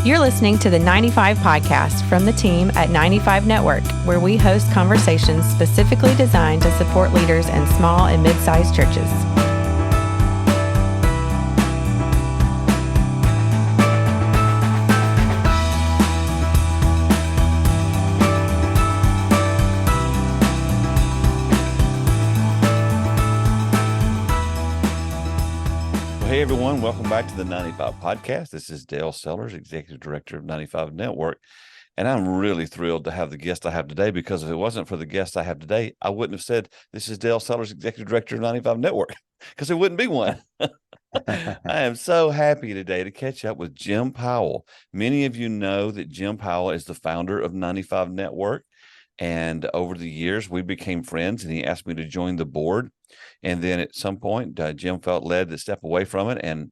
You're listening to the 95 Podcast from the team at 95 Network, where we host conversations specifically designed to support leaders in small and mid-sized churches. Hey everyone, welcome back to the 95 Podcast. This is Dale Sellers, Executive Director of 95 Network, and I'm really thrilled to have the guest I have today, because if it wasn't for the guest I have today, I wouldn't have said this is Dale Sellers, Executive Director of 95 Network, because there wouldn't be one. I am so happy today to catch up with Jim Powell. Many of you know that Jim Powell is the founder of 95 Network, and over the years we became friends, and he asked me to join the board. And then at some point, Jim felt led to step away from it and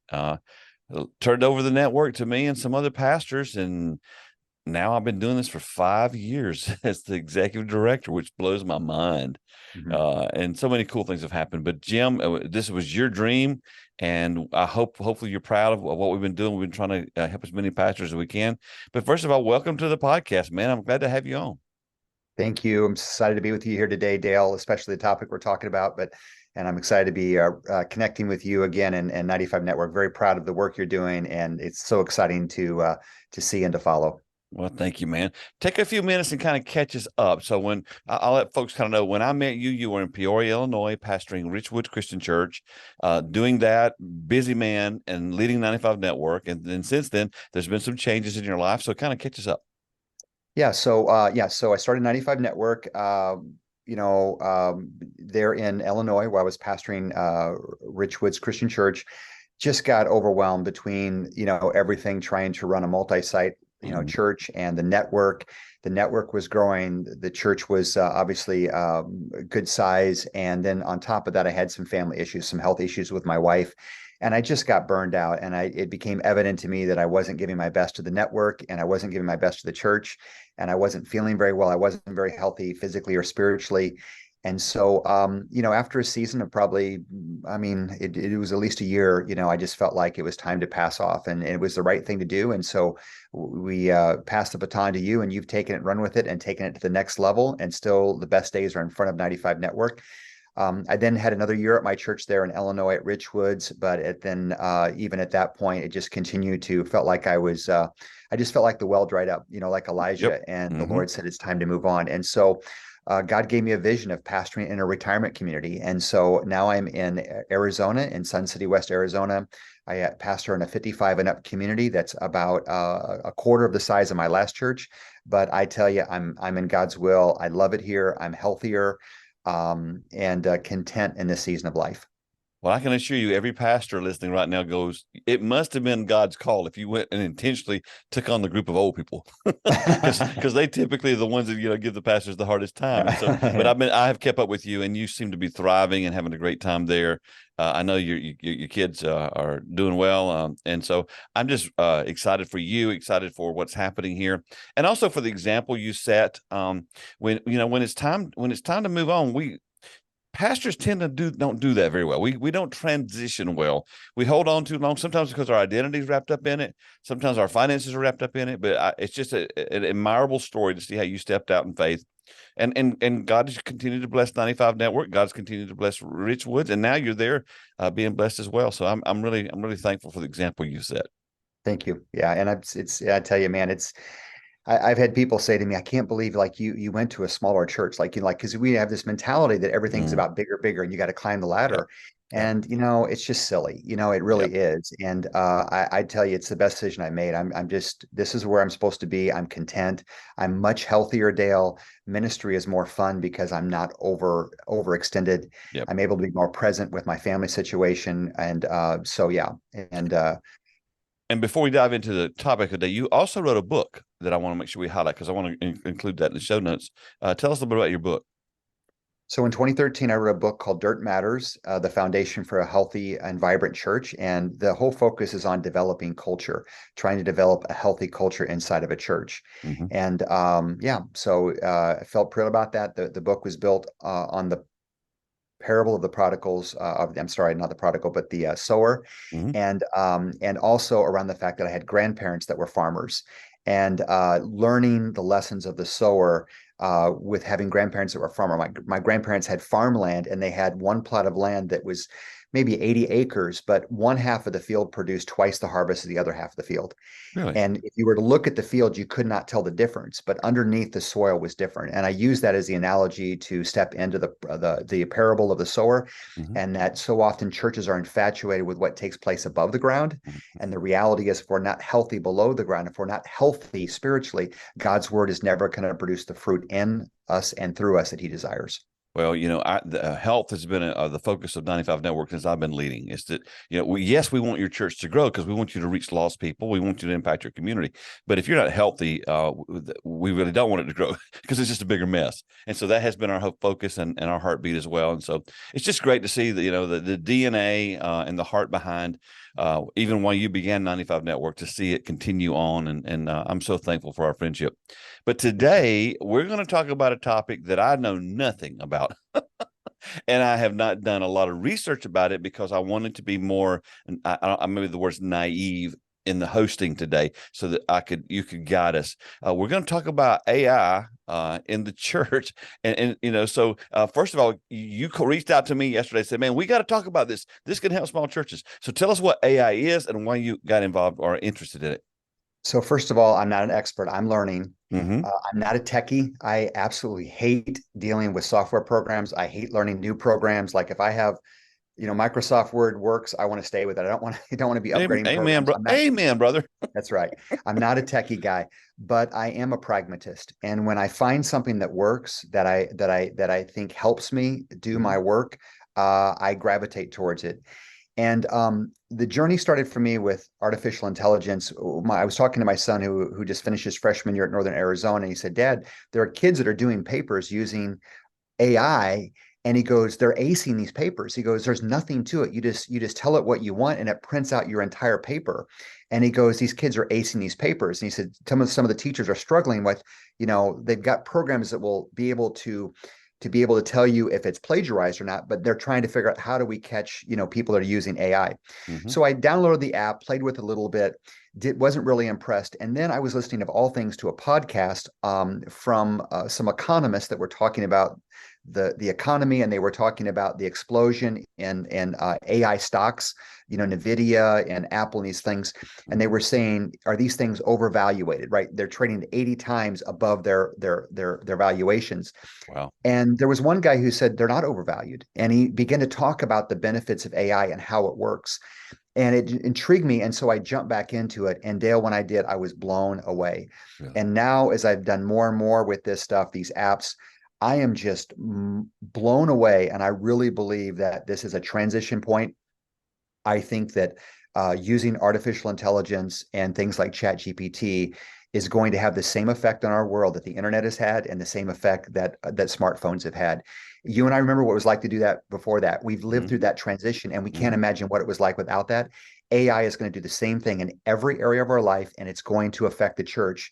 turned over the network to me and some other pastors. And now I've been doing this for 5 years as the executive director, which blows my mind. And so many cool things have happened. But Jim, this was your dream, and I hopefully you're proud of what we've been doing. We've been trying to help as many pastors as we can. But first of all, welcome to the podcast, man. I'm glad to have you on. Thank you. I'm excited to be with you here today, Dale, especially the topic we're talking about. And I'm excited to be connecting with you again and 95 Network. Very proud of the work you're doing, and it's so exciting to see and to follow. Well, thank you, man. Take a few minutes and kind of catch us up. So when I'll let folks kind of know, when I met you, you were in Peoria, Illinois, pastoring Richwoods Christian Church, doing that, busy man, and leading 95 Network. And then since then, there's been some changes in your life. So kind of catch us up. So I started 95 Network, there in Illinois, where I was pastoring Richwoods Christian Church. Just got overwhelmed between, everything, trying to run a multi-site, church, and the network. The network was growing. The church was obviously good size. And then on top of that, I had some family issues, some health issues with my wife. And I just got burned out, and it became evident to me that I wasn't giving my best to the network, and I wasn't giving my best to the church, and I wasn't feeling very well. I wasn't very healthy physically or spiritually. And so, after a season of probably, it was at least a year, I just felt like it was time to pass off, and it was the right thing to do. And so we passed the baton to you, and you've taken it, run with it, and taken it to the next level. And still the best days are in front of 95 Network. I then had another year at my church there in Illinois at Richwoods, but even at that point, it just continued to felt like I just felt like the well dried up, like Elijah. Yep. And the Lord said, it's time to move on. And so God gave me a vision of pastoring in a retirement community. And so now I'm in Arizona, in Sun City, West Arizona. I pastor in a 55 and up community that's about a quarter of the size of my last church. But I tell you, I'm in God's will. I love it here. I'm healthier and content in this season of life. Well, I can assure you, every pastor listening right now goes, it must have been God's call if you went and intentionally took on the group of old people, because they typically are the ones that give the pastors the hardest time. And so, but I have kept up with you, and you seem to be thriving and having a great time there. I know your kids are doing well, and so I'm just excited for you, excited for what's happening here, and also for the example you set. When it's time to move on, pastors tend to don't do that very well. We don't transition well. We hold on too long, sometimes because our identity is wrapped up in it. Sometimes our finances are wrapped up in it. But it's just an admirable story to see how you stepped out in faith. And God has continued to bless 95 Network. God's continued to bless Richwoods, and now you're there being blessed as well. So I'm really thankful for the example you set. Thank you. Yeah, and I tell you, man, I've had people say to me, I can't believe like you went to a smaller church, because we have this mentality that everything's about bigger, and you got to climb the ladder. Yep. And, it's just silly, it really is. And I tell you, it's the best decision I made. This is where I'm supposed to be. I'm content. I'm much healthier, Dale. Ministry is more fun because I'm not overextended. Yep. I'm able to be more present with my family situation. And so, yeah. And before we dive into the topic of the day, you also wrote a book that I want to make sure we highlight, because I want to include that in the show notes. Tell us a little bit about your book. So in 2013, I wrote a book called Dirt Matters, The Foundation for a Healthy and Vibrant Church. And the whole focus is on developing culture, trying to develop a healthy culture inside of a church. And so I felt proud about that. The book was built on the parable of the prodigals. I'm sorry, not the prodigal, but the sower, Mhm. and also around the fact that I had grandparents that were farmers, and learning the lessons of the sower with having grandparents that were farmer. My grandparents had farmland, and they had one plot of land that was maybe 80 acres, but one half of the field produced twice the harvest of the other half of the field. Really? And if you were to look at the field, you could not tell the difference, but underneath the soil was different. And I use that as the analogy to step into the parable of the sower, Mhm. and that so often churches are infatuated with what takes place above the ground. Mhm. And the reality is, if we're not healthy below the ground, if we're not healthy spiritually, God's word is never going to produce the fruit in us and through us that he desires. Well, health has been the focus of 95 Network since I've been leading. Is that, yes, we want your church to grow because we want you to reach lost people. We want you to impact your community. But if you're not healthy, we really don't want it to grow because it's just a bigger mess. And so that has been our whole focus and our heartbeat as well. And so it's just great to see the DNA and the heart behind even while you began 95 Network, to see it continue on. And I'm so thankful for our friendship. But today we're going to talk about a topic that I know nothing about. And I have not done a lot of research about it because I wanted to be more, maybe the word's naive in the hosting today, so that you could guide us. We're going to talk about AI in the church, so first of all, you reached out to me yesterday and said, "Man, we got to talk about this. This can help small churches." So tell us what AI is and why you got involved or interested in it. So first of all, I'm not an expert. I'm learning. Mm-hmm. I'm not a techie. I absolutely hate dealing with software programs. I hate learning new programs. Like if I have, Microsoft Word works, I want to stay with it. I don't want to be upgrading Amen, programs. bro. Amen, brother. That's right. I'm not a techie guy, but I am a pragmatist. And when I find something that works, that I think helps me do my work, I gravitate towards it. And the journey started for me with artificial intelligence. I was talking to my son who just finished his freshman year at Northern Arizona, and he said, "Dad, there are kids that are doing papers using AI." And he goes, "They're acing these papers." He goes, "There's nothing to it. You just tell it what you want, and it prints out your entire paper." And he goes, "These kids are acing these papers." And he said, some of the teachers are struggling with, they've got programs that will be able to tell you if it's plagiarized or not, but they're trying to figure out, how do we catch, people that are using AI. Mm-hmm. So I downloaded the app, played with it a little bit, wasn't really impressed. And then I was listening, of all things, to a podcast from some economists that were talking about the economy, and they were talking about the explosion in AI stocks, Nvidia and Apple and these things. And they were saying, are these things overvaluated? Right? They're trading 80 times above their valuations. Wow. And there was one guy who said they're not overvalued. And he began to talk about the benefits of AI and how it works. And it intrigued me. And so I jumped back into it. And Dale, when I did, I was blown away. Really? And now, as I've done more and more with this stuff, these apps, I am just blown away. And I really believe that this is a transition point. I think that using artificial intelligence and things like ChatGPT is going to have the same effect on our world that the internet has had, and the same effect that smartphones have had. You and I remember what it was like to do that before that. We've lived through that transition, and we can't imagine what it was like without that. AI is going to do the same thing in every area of our life, and it's going to affect the church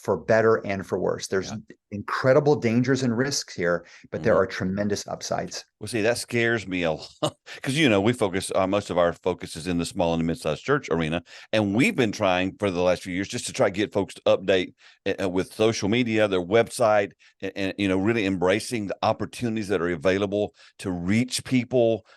for better and for worse. There's incredible dangers and risks here, but there are tremendous upsides. Well, see, that scares me a lot because, we focus, most of our focus is in the small and mid-sized church arena. And we've been trying for the last few years just to try to get folks to update with social media, their website, and really embracing the opportunities that are available to reach people.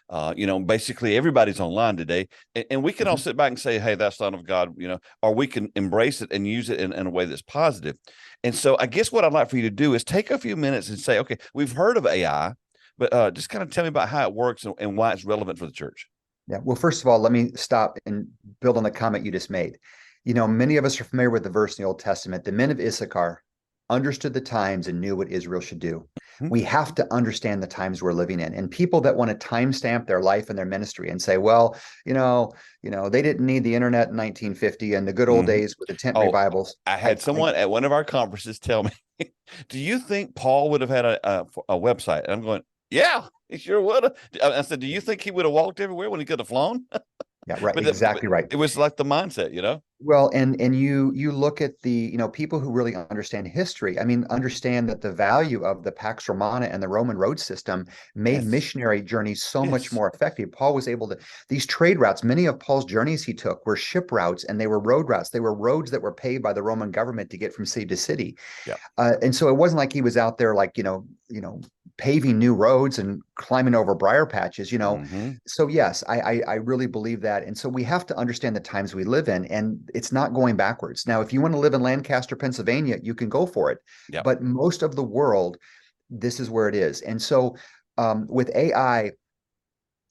Basically everybody's online today. And we can all sit back and say, hey, that's not of God, or we can embrace it and use it in a way that's positive. And so I guess what I'd like for you to do is take a few minutes and say, okay, we've heard of AI, but just kind of tell me about how it works and why it's relevant for the church. Yeah. Well, first of all, let me stop and build on the comment you just made. Many of us are familiar with the verse in the Old Testament. The men of Issachar understood the times and knew what Israel should do. Mm-hmm. We have to understand the times we're living in. And people that want to timestamp their life and their ministry and say, well, they didn't need the internet in 1950 and the good old days with the tent revivals. I had someone at one of our conferences tell me, do you think Paul would have had a website? And I'm going, yeah, he sure would have. I said, do you think he would have walked everywhere when he could have flown? Yeah, right. But Exactly right. it was like the mindset, Well, and you look at the, people who really understand history. I mean, understand that the value of the Pax Romana and the Roman road system made Yes. missionary journeys so much Yes. more effective. Paul was able to, these trade routes, many of Paul's journeys he took were ship routes and they were road routes. They were roads that were paid by the Roman government to get from city to city. Yeah. And so it wasn't like he was out there like, paving new roads and climbing over briar patches. Hmm. So yes, I really believe that. And so we have to understand the times we live in, and it's not going backwards. Now, if you want to live in Lancaster, Pennsylvania, you can go for it. Yeah. But most of the world, this is where it is. And so with AI,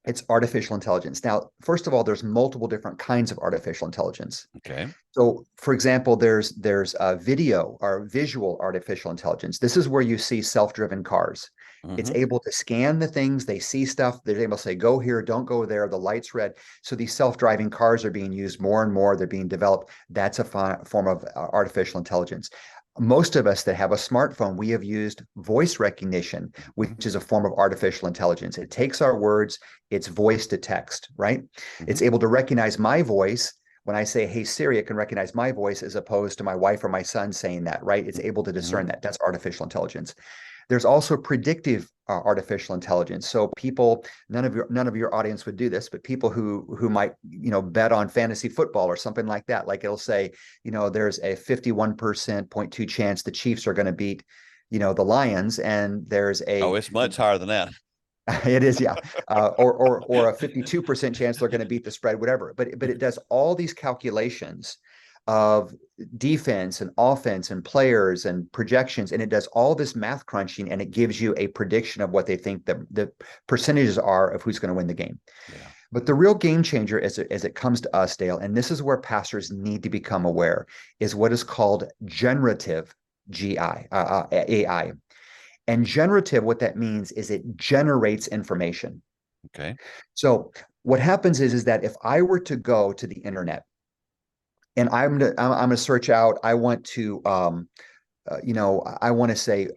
it's artificial intelligence. Now, first of all, there's multiple different kinds of artificial intelligence. Okay. So, for example, there's video or visual artificial intelligence. This is where you see self-driven cars. It's Hmm. able to scan the things, they see stuff, they're able to say, go here, don't go there, the light's red. So these self-driving cars are being used more and more, they're being developed. That's a form of artificial intelligence. Most of us that have a smartphone, we have used voice recognition, which is a form of artificial intelligence. It takes our words, it's voice to text, right? It's able to recognize my voice. When I say, hey, Siri, it can recognize my voice as opposed to my wife or my son saying that, right? It's able to discern that. That's artificial intelligence. There's also predictive artificial intelligence. So people, none of your audience would do this, but people who might bet on fantasy football or something like that, like it'll say, there's a 51.2% chance the Chiefs are going to beat, the Lions, and there's Oh, a it's much higher than that. it is, yeah, or a 52% chance they're going to beat the spread, whatever. But it does all these calculations of defense and offense and players and projections, and it does all this math crunching, and it gives you a prediction of what they think the percentages are of who's going to win the game. Yeah. But the real game changer as it comes to us, Dale, and this is where pastors need to become aware, is what is called generative AI. And generative, what that means is it generates information. Okay. So what happens is that if I were to go to the internet and I'm gonna search out, I want to I want to say,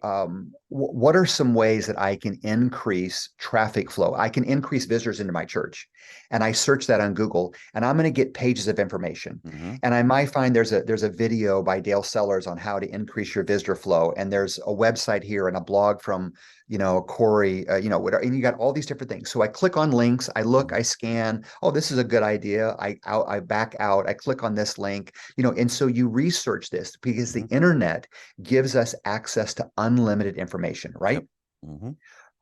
what are some ways that I can increase traffic flow? I can increase visitors into my church. And I search that on Google, and I'm going to get pages of information. And I might find there's a video by Dale Sellers on how to increase your visitor flow. And there's a website here and a blog from, Corey, whatever. And you got all these different things. So I click on links, I look, I scan. Oh, this is a good idea. I back out. I click on this link, and so you research this because the internet gives us access to unlimited information, right? Yep.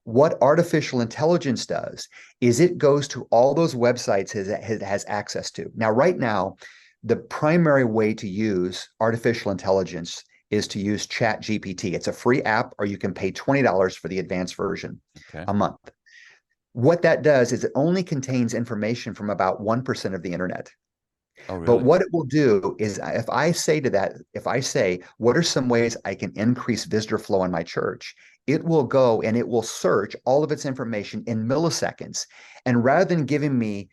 What artificial intelligence does is it goes to all those websites it has access to. Now, right now, the primary way to use artificial intelligence is to use Chat GPT. It's a free app, or you can pay $20 for the advanced version a month. What that does is it only contains information from about 1% of the internet. Oh, really? But what it will do is if I say, what are some ways I can increase visitor flow in my church? It will go and it will search all of its information in milliseconds. And rather than giving me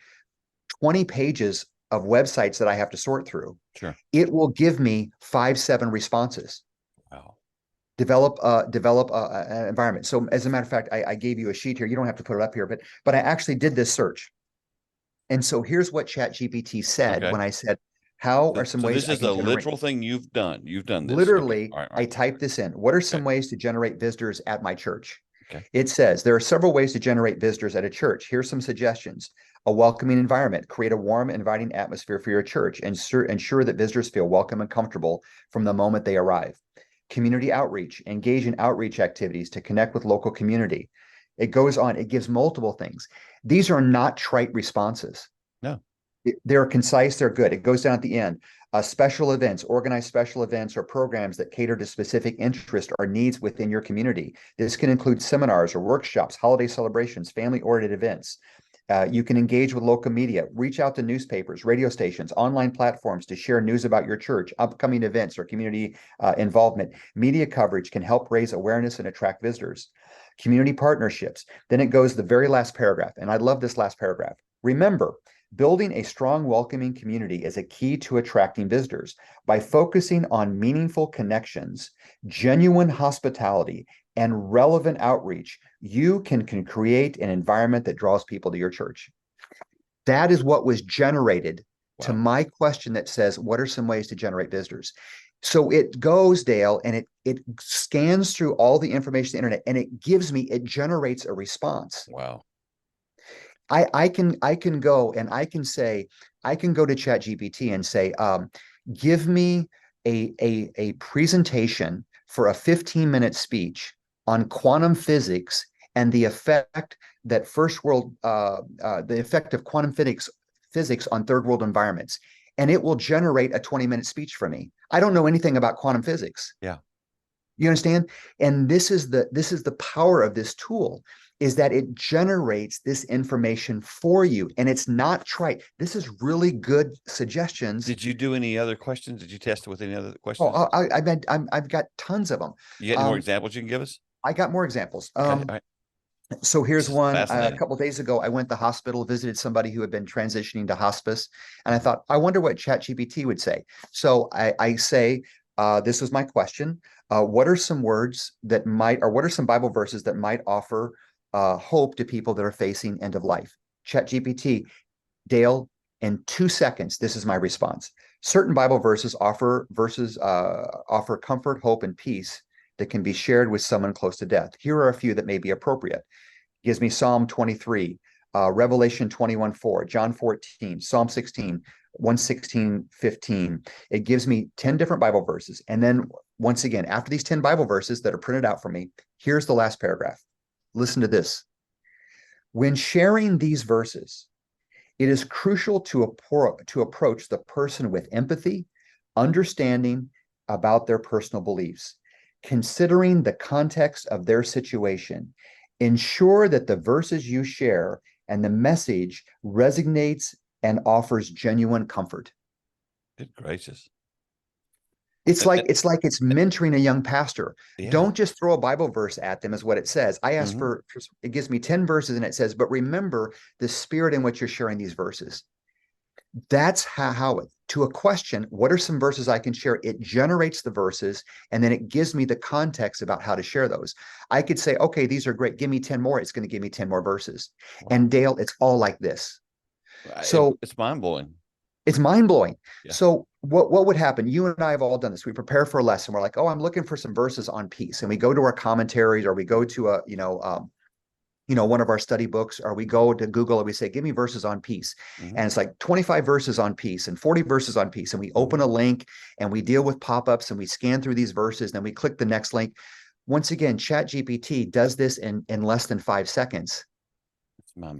20 pages of websites that I have to sort through, Sure, it will give me 5-7 responses. Wow. Develop an environment. So as a matter of fact, I gave you a sheet here. You don't have to put it up here, but I actually did this search. And so here's what ChatGPT said when I said, how are some ways this I is can a generate? literal thing you've done. You've done this. Literally, All right. I typed this in. What are some ways to generate visitors at my church? Okay. It says there are several ways to generate visitors at a church. Here's some suggestions. A welcoming environment. Create a warm, inviting atmosphere for your church. Ensure that visitors feel welcome and comfortable from the moment they arrive. Community outreach. Engage in outreach activities to connect with local community. It goes on. It gives multiple things. These are not trite responses. No. They're concise, they're good. It goes down at the end. Special events, organize special events or programs that cater to specific interest or needs within your community. This can include seminars or workshops, holiday celebrations, family-oriented events. You can engage with local media, reach out to newspapers, radio stations, online platforms to share news about your church, upcoming events, or community involvement. Media coverage can help raise awareness and attract visitors. Community partnerships. Then it goes the very last paragraph, and I love this last paragraph. Remember, building a strong, welcoming community is a key to attracting visitors. By focusing on meaningful connections, genuine hospitality, and relevant outreach, you can create an environment that draws people to your church. That is what was generated to Wow. my question that says, what are some ways to generate visitors? So it goes, Dale, and it scans through all the information on the internet, and it generates a response. Wow. I can go and I can go to ChatGPT and say, give me a presentation for a 15-minute speech on quantum physics and the effect that the effect of quantum physics on third world environments. And it will generate a 20-minute speech for me. I don't know anything about quantum physics. Yeah. You understand? And this is the power of this tool, is that it generates this information for you, and it's not trite. This is really good suggestions. Did you do any other questions? Did you test it with any other questions? Oh, I've got tons of them. You got any more examples you can give us? I got more examples. Okay. All right. So here's one. A Fascinating. couple of days ago, I went to the hospital, visited somebody who had been transitioning to hospice, and I thought, I wonder what ChatGPT would say. So I say, this was my question. What are some words that might, or what are some Bible verses that might offer hope to people that are facing end of life? ChatGPT, Dale, in 2 seconds, this is my response. Certain Bible verses offer comfort, hope, and peace that can be shared with someone close to death. Here are a few that may be appropriate. Gives me Psalm 23, Revelation 21:4, John 14, Psalm 16, 116, 15. It gives me 10 different Bible verses. And then once again, after these 10 Bible verses that are printed out for me, here's the last paragraph. Listen to this. When sharing these verses, it is crucial to approach the person with empathy, understanding about their personal beliefs, considering the context of their situation. Ensure that the verses you share and the message resonates and offers genuine comfort. Good gracious. It's like it's mentoring a young pastor. Yeah. Don't just throw a Bible verse at them, is what it says. I asked Mhm. for it gives me 10 verses, and it says, but remember the spirit in which you're sharing these verses. That's how to a question, what are some verses I can share? It generates the verses, and then it gives me the context about how to share those. I could say, okay, these are great. Give me 10 more. It's going to give me 10 more verses. Wow. And Dale, it's all like this. So it's mind blowing. it's mind blowing. Yeah. So what would happen? You and I have all done this. We prepare for a lesson. We're like, oh, I'm looking for some verses on peace, and we go to our commentaries, or we go to one of our study books, or we go to Google and we say, give me verses on peace. Mhm. And it's like 25 verses on peace and 40 verses on peace. And we open a link and we deal with pop-ups and we scan through these verses. Then we click the next link. Once again, ChatGPT does this in less than 5 seconds.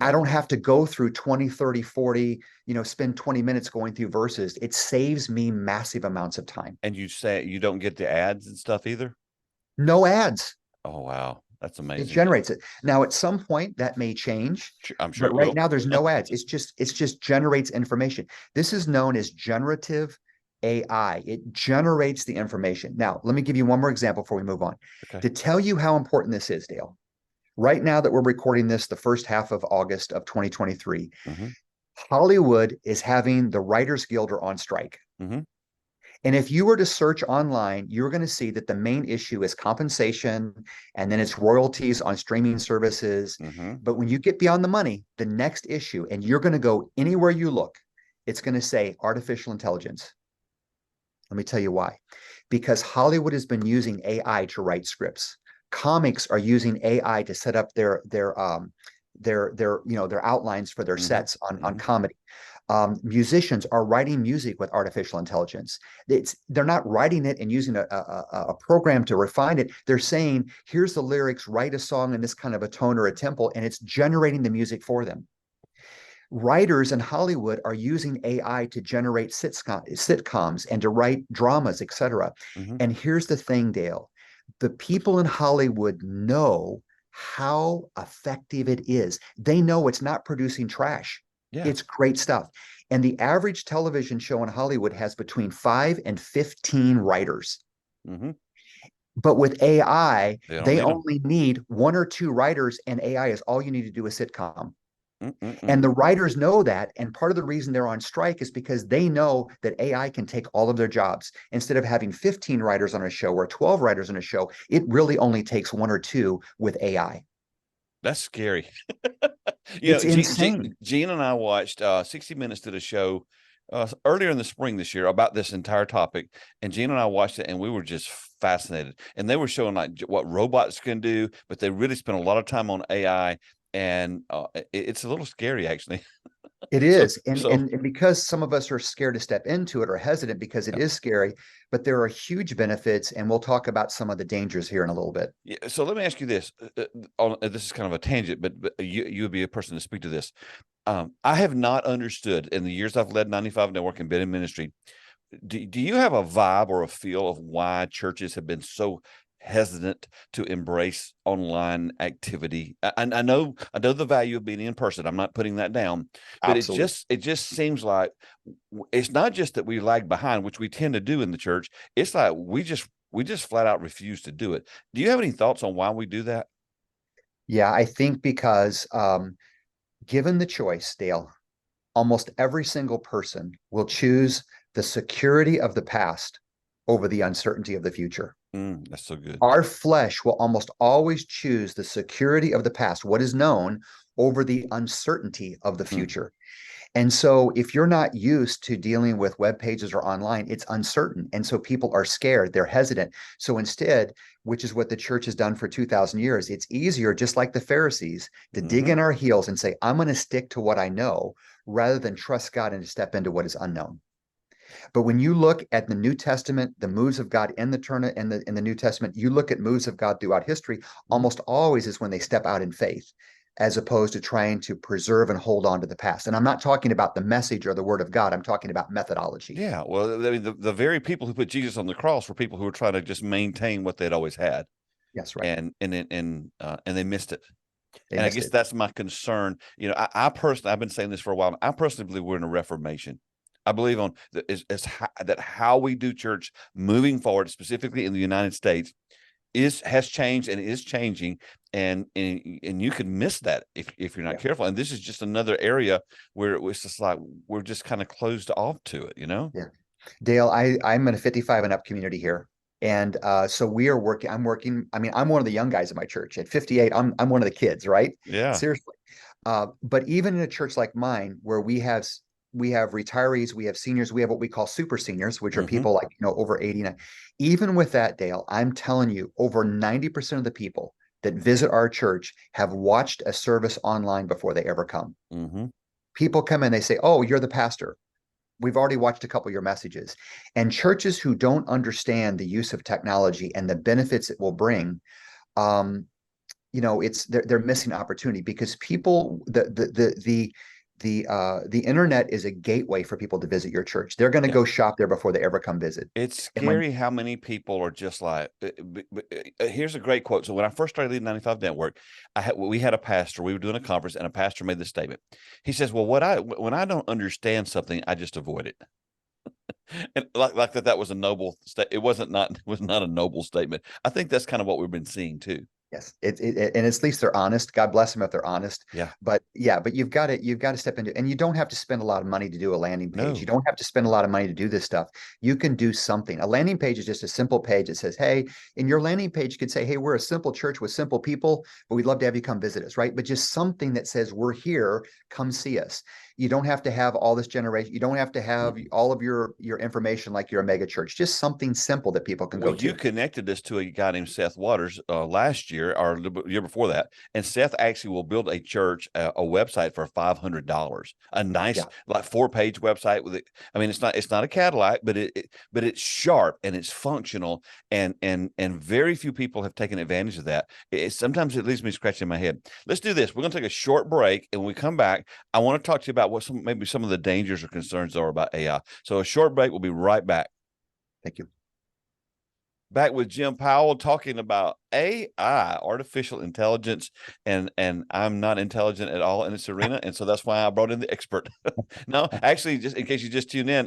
I don't have to go through 20, 30, 40, spend 20 minutes going through verses. It saves me massive amounts of time. And you say you don't get the ads and stuff either? No ads. Oh, wow. That's amazing. It generates it. Now, at some point that may change. I'm sure. But right now there's no ads. It's just generates information. This is known as generative AI. It generates the information. Now, let me give you one more example before we move on. Okay. To tell you how important this is, Dale. Right now that we're recording this, the first half of August of 2023, Hollywood is having the Writers Guild are on strike. And if you were to search online, you're going to see that the main issue is compensation, and then it's royalties on streaming services. But when you get beyond the money, the next issue, and you're going to go anywhere you look, it's going to say artificial intelligence. Let me tell you why. Because Hollywood has been using AI to write scripts. Comics are using AI to set up their outlines for their sets on comedy. Musicians are writing music with artificial intelligence. They're not writing it and using a program to refine it. They're saying, here's the lyrics, write a song in this kind of a tone or a tempo, and it's generating the music for them. Writers in Hollywood are using AI to generate sitcoms and to write dramas, etc. And here's the thing, Dale. The people in Hollywood know how effective it is. They know it's not producing trash. Yeah. It's great stuff. And the average television show in Hollywood has between 5 and 15 writers. But with AI, they only need 1 or 2 writers, and AI is all you need to do a sitcom. And the writers know that. And part of the reason they're on strike is because they know that AI can take all of their jobs. Instead of having 15 writers on a show or 12 writers on a show, it really only takes 1 or 2 with AI. That's scary. It's insane. Gene and I watched 60 Minutes did a show earlier in the spring this year about this entire topic, and Gene and I watched it, and we were just fascinated. And they were showing like what robots can do, but they really spent a lot of time on AI, and it's a little scary, actually. It is. So, And because some of us are scared to step into it or hesitant because it is scary, but there are huge benefits. And we'll talk about some of the dangers here in a little bit. yeah. So let me ask you this. This is kind of a tangent, but you would be a person to speak to this. I have not understood in the years I've led 95 Network and been in ministry. Do you have a vibe or a feel of why churches have been so hesitant to embrace online activity? I know the value of being in person. I'm not putting that down, but Absolutely. it just seems like it's not just that we lag behind, which we tend to do in the church. It's like we just flat out refuse to do it. Do you have any thoughts on why we do that? Yeah, I think because given the choice, Dale, almost every single person will choose the security of the past over the uncertainty of the future. That's so good. Our flesh will almost always choose the security of the past, what is known, over the uncertainty of the future. And so if you're not used to dealing with web pages or online, it's uncertain. And so people are scared, they're hesitant. So instead, which is what the church has done for 2,000 years, it's easier, just like the Pharisees, to dig in our heels and say, I'm going to stick to what I know rather than trust God and to step into what is unknown. But when you look at the New Testament, the moves of God in the New Testament, you look at moves of God throughout history, almost always is when they step out in faith, as opposed to trying to preserve and hold on to the past. And I'm not talking about the message or the word of God. I'm talking about methodology. Yeah, well, I mean, the very people who put Jesus on the cross were people who were trying to just maintain what they'd always had, Yes, right. and they missed it. They And I missed guess it. that's my concern. I personally, I've been saying this for a while. I personally believe we're in a reformation. I believe on that how we do church moving forward, specifically in the United States, has changed and is changing, and you can miss that if you're not careful. And this is just another area where it's just like we're just kind of closed off to it, Yeah. Dale, I'm in a 55 and up community here. And so we are working, I'm working. I mean, I'm one of the young guys in my church. At 58, I'm one of the kids, right? Yeah. Seriously. But even in a church like mine, where we have retirees, we have seniors, we have what we call super seniors, which are people like, over 89. Even with that, Dale, I'm telling you, over 90% of the people that visit our church have watched a service online before they ever come. People come in, they say, "Oh, you're the pastor. We've already watched a couple of your messages." And churches who don't understand the use of technology and the benefits it will bring, they're missing opportunity, because people, the internet is a gateway for people to visit your church. They're going to go shop there before they ever come visit. It's And when scary how many people are just like, here's a great quote. So when I first started leading 95 Network, we had a pastor, we were doing a conference, and a pastor made this statement. He says, well, when I don't understand something, I just avoid it. And like that was a noble it was not a noble statement. I think that's kind of what we've been seeing too. Yes, and at least they're honest. God bless them if they're honest. Yeah. But you've got to step into, and you don't have to spend a lot of money to do a landing page. No. You don't have to spend a lot of money to do this stuff. You can do something. A landing page is just a simple page that says, hey, and your landing page could say, hey, we're a simple church with simple people, but we'd love to have you come visit us, right? But just something that says, we're here, come see us. You don't have to have all this generation. You don't have to have all of your information like you're a mega church. Just something simple that people can go to. You connected us to a guy named Seth Waters last year or the year before that, and Seth actually will build a church a website for $500, a nice like 4-page website with it. I mean, it's not a Cadillac, but it's sharp and it's functional, and very few people have taken advantage of that. Sometimes it leaves me scratching my head. Let's do this. We're going to take a short break, and when we come back, I want to talk to you about what maybe some of the dangers or concerns are about AI. So a short break. We'll be right back. Thank you. Back with Jim Powell talking about AI, artificial intelligence, and I'm not intelligent at all in this arena, and so that's why I brought in the expert. No, actually, just in case you just tuned in,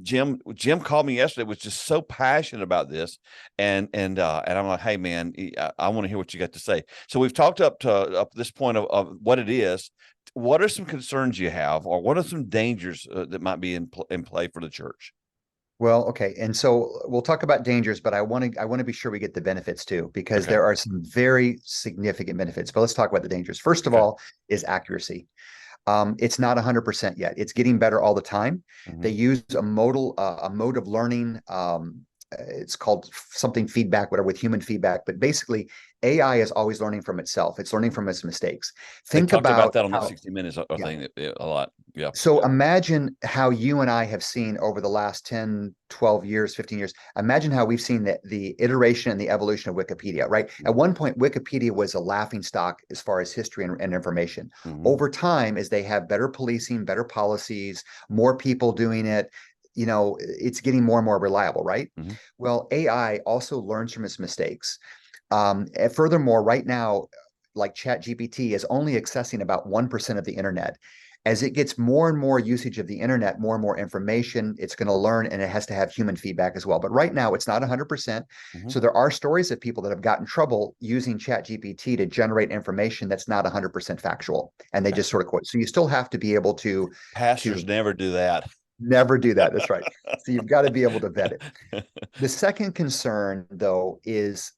Jim called me yesterday, was just so passionate about this, and I'm like, hey man, I want to hear what you got to say. So we've talked up this point of what it is. What are some concerns you have, or what are some dangers that might be in play for the church? Well, okay. And so we'll talk about dangers, but I want to be sure we get the benefits too, because Okay. there are some very significant benefits. But let's talk about the dangers. First of Okay. all, is accuracy. It's not 100% yet. It's getting better all the time. They Hmm. use a mode of learning. It's called something feedback, whatever, with human feedback. But basically, AI is always learning from itself. It's learning from its mistakes. They Think talked about about that on that how, 60 Minutes yeah. thing a lot. Yeah. So imagine how you and I have seen over the last 10, 12 years, 15 years. Imagine how we've seen the iteration and the evolution of Wikipedia, right? At one point, Wikipedia was a laughing stock as far as history and information. Hmm. Over time, as they have better policing, better policies, more people doing it, it's getting more and more reliable, right? Hmm. Well, AI also learns from its mistakes. And furthermore, right now, like ChatGPT is only accessing about 1% of the internet. As it gets more and more usage of the internet, more and more information, it's going to learn, and it has to have human feedback as well. But right now, it's not 100%. Hmm. So there are stories of people that have gotten in trouble using ChatGPT to generate information that's not 100% factual, and they Okay. just sort of quote. So you still have to be able to Pastors never do that. never do that. That's right. So you've got to be able to vet it. The second concern, though, is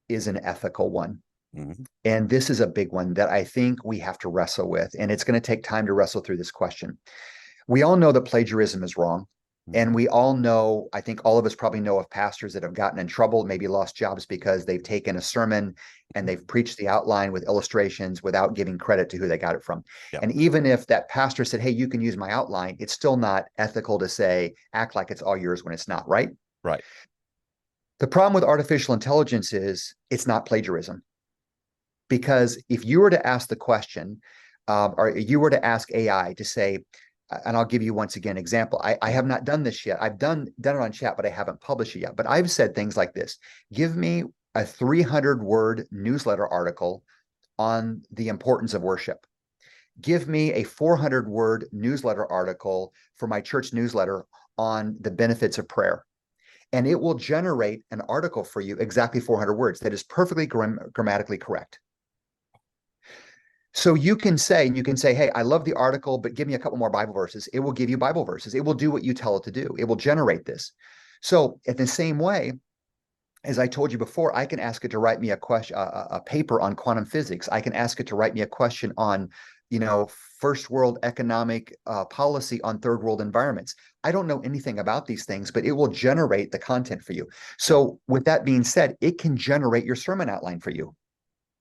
an ethical one. Hmm. And this is a big one that I think we have to wrestle with. And it's going to take time to wrestle through this question. We all know that plagiarism is wrong. And we all know, I think all of us probably know of pastors that have gotten in trouble, maybe lost jobs because they've taken a sermon and they've preached the outline with illustrations without giving credit to who they got it from. Yeah. And even if that pastor said, hey, you can use my outline, it's still not ethical to say, act like it's all yours when it's not, right? Right. The problem with artificial intelligence is it's not plagiarism. Because if you were to ask the question, or you were to ask AI to say, and I'll give you once again example. I have not done this yet. I've done it on chat, but I haven't published it yet. But I've said things like this: give me a 300-word newsletter article on the importance of worship. Give me a 400-word newsletter article for my church newsletter on the benefits of prayer. And it will generate an article for you, exactly 400 words, that is perfectly grammatically correct. So you can say, hey, I love the article, but give me a couple more Bible verses. It will give you Bible verses. It will do what you tell it to do. It will generate this. So in the same way, as I told you before, I can ask it to write me a paper on quantum physics. I can ask it to write me a question on, first world economic policy on third world environments. I don't know anything about these things, but it will generate the content for you. So with that being said, it can generate your sermon outline for you.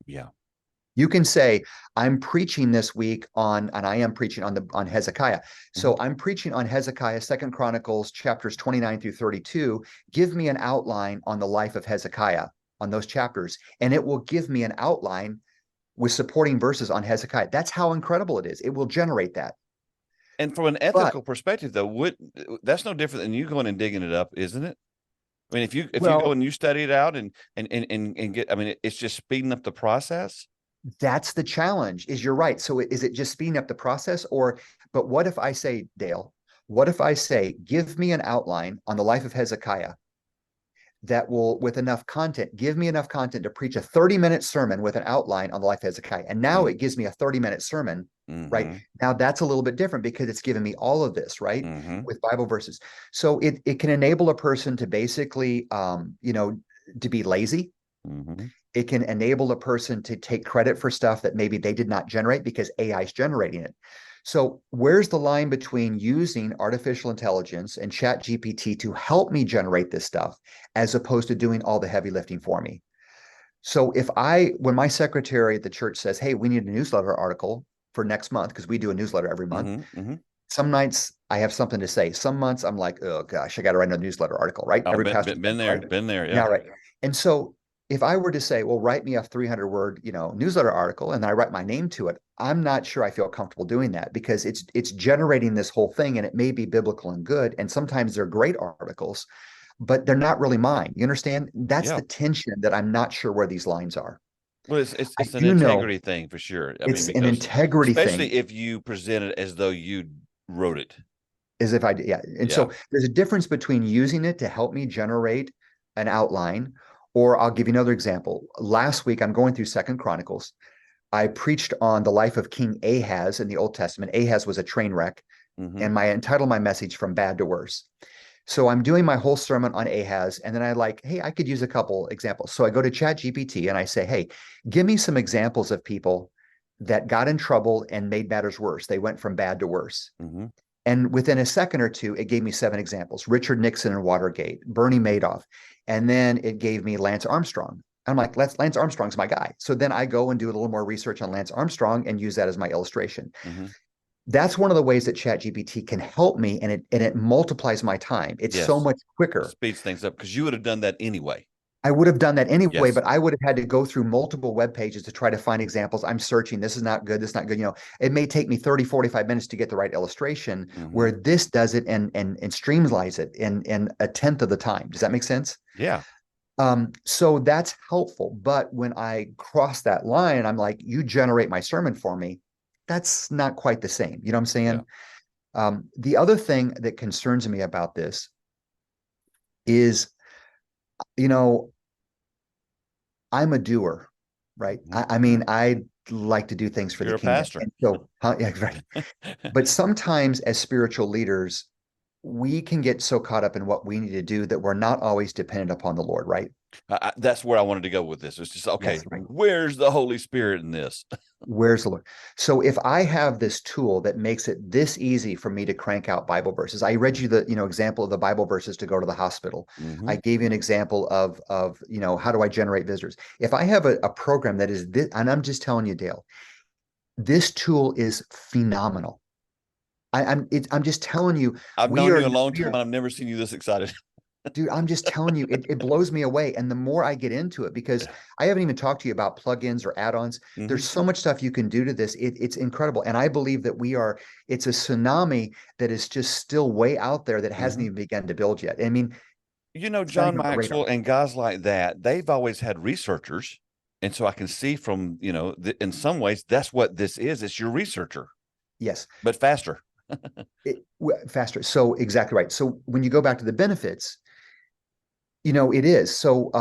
Yeah. You can say, I'm preaching this week and I am preaching on Hezekiah. So I'm preaching on Hezekiah, 2nd Chronicles, chapters 29 through 32. Give me an outline on the life of Hezekiah on those chapters, and it will give me an outline with supporting verses on Hezekiah. That's how incredible it is. It will generate that. And from an ethical perspective, though, that's no different than you going and digging it up, isn't it? I mean, if you go and you study it out and get, I mean, it's just speeding up the process. That's the challenge. You're right. So is it just speeding up the process, but what if I say, Dale, what if I say, give me an outline on the life of Hezekiah that will, with enough content, give me enough content to preach a 30-minute sermon with an outline on the life of Hezekiah. And now it gives me a 30-minute sermon, right? Now that's a little bit different because it's given me all of this, right? With Bible verses. So it can enable a person to basically, to be lazy. It can enable a person to take credit for stuff that maybe they did not generate because AI is generating it. So where's the line between using artificial intelligence and ChatGPT to help me generate this stuff as opposed to doing all the heavy lifting for me? So when my secretary at the church says, hey, we need a newsletter article for next month, because we do a newsletter every month. Some nights I have something to say. Some months I'm like, oh gosh, I got to write a newsletter article, right? Every pastor been there, right? Been there. Yeah. Right. And so if I were to say, well, write me a 300-word, newsletter article, and then I write my name to it, I'm not sure I feel comfortable doing that, because it's generating this whole thing, and it may be biblical and good, and sometimes they're great articles, but they're not really mine. You understand? That's the tension that I'm not sure where these lines are. Well, it's an integrity thing for sure. It's an integrity thing, especially if you present it as though you wrote it. As if I did, yeah. And so there's a difference between using it to help me generate an outline. Or I'll give you another example. Last week, I'm going through 2nd Chronicles. I preached on the life of King Ahaz in the Old Testament. Ahaz was a train wreck, and I entitled my message From Bad to Worse. So I'm doing my whole sermon on Ahaz, and then hey, I could use a couple examples. So I go to ChatGPT and I say, hey, give me some examples of people that got in trouble and made matters worse. They went from bad to worse. Mm-hmm. And within a second or two, it gave me 7 examples: Richard Nixon and Watergate, Bernie Madoff. And then it gave me Lance Armstrong. I'm like, Lance Armstrong's my guy. So then I go and do a little more research on Lance Armstrong and use that as my illustration. Mm-hmm. That's one of the ways that ChatGPT can help me, and it multiplies my time. It's so much quicker. Speeds things up, because you would have done that anyway. I would have done that anyway, Yes. but I would have had to go through multiple web pages to try to find examples. I'm searching. This is not good. This is not good. It may take me 30, 45 minutes to get the right illustration, where this does it and streamlines it in a tenth of the time. Does that make sense? Yeah. So that's helpful. But when I cross that line, I'm like, you generate my sermon for me. That's not quite the same. You know what I'm saying? Yeah. The other thing that concerns me about this is, I'm a doer, right? I mean, I like to do things for You're the kingdom. Pastor. And so, yeah, right. But sometimes as spiritual leaders, we can get so caught up in what we need to do that we're not always dependent upon the Lord, right? That's where I wanted to go with this. It's just, okay, Yes, right. Where's the Holy Spirit in this? Where's the Lord? So if I have this tool that makes it this easy for me to crank out Bible verses, I read you the example of the Bible verses to go to the hospital. Mm-hmm. I gave you an example of how do I generate visitors? If I have a program that is this, and I'm just telling you, Dale, this tool is phenomenal. I'm just telling you. I've known you a long time, and I've never seen you this excited. Dude, I'm just telling you, it blows me away. And the more I get into it, because I haven't even talked to you about plugins or add-ons. Mm-hmm. There's so much stuff you can do to this. It's incredible. And I believe that it's a tsunami that is just still way out there that hasn't even begun to build yet. I mean, John Maxwell and guys like that, they've always had researchers. And so I can see from, in some ways, that's what this is. It's your researcher. Yes. But faster. Faster. So exactly right. So when you go back to the benefits, it is. So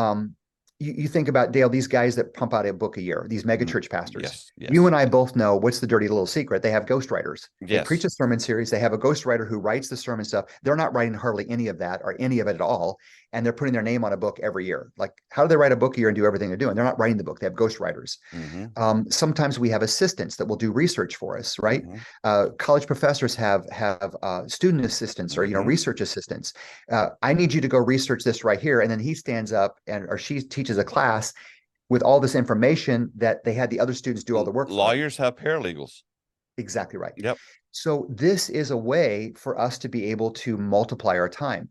you think about, Dale, these guys that pump out a book a year, these mega church pastors. Yes. You and I both know what's the dirty little secret. They have ghostwriters. Yes. They preach a sermon series. They have a ghostwriter who writes the sermon stuff. They're not writing hardly any of that or any of it at all. And they're putting their name on a book every year. Like, how do they write a book a year and do everything they're doing? They're not writing the book. They have ghostwriters. Mm-hmm. Sometimes we have assistants that will do research for us, right? Mm-hmm. College professors have student assistants or, research assistants. I need you to go research this right here. And then he stands up or she teaches a class with all this information that they had the other students do all the work. Lawyers have paralegals. Exactly right. Yep. So this is a way for us to be able to multiply our time.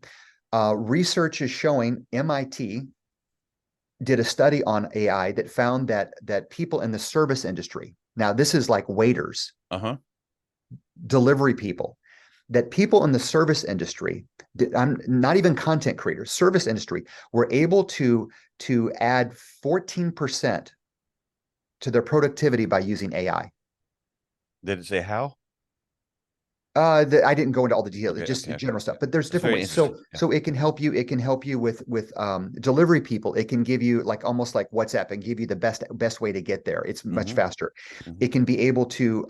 Research is showing, MIT did a study on AI that found that people in the service industry, now this is like waiters, delivery people, that people in the service industry, I'm not even content creators, service industry, were able to add 14% to their productivity by using AI. Did it say how? I didn't go into all the details, just the general stuff, but there's different ways. So it can help you. It can help you with delivery people. It can give you almost like WhatsApp and give you the best way to get there. It's much faster. It can be able to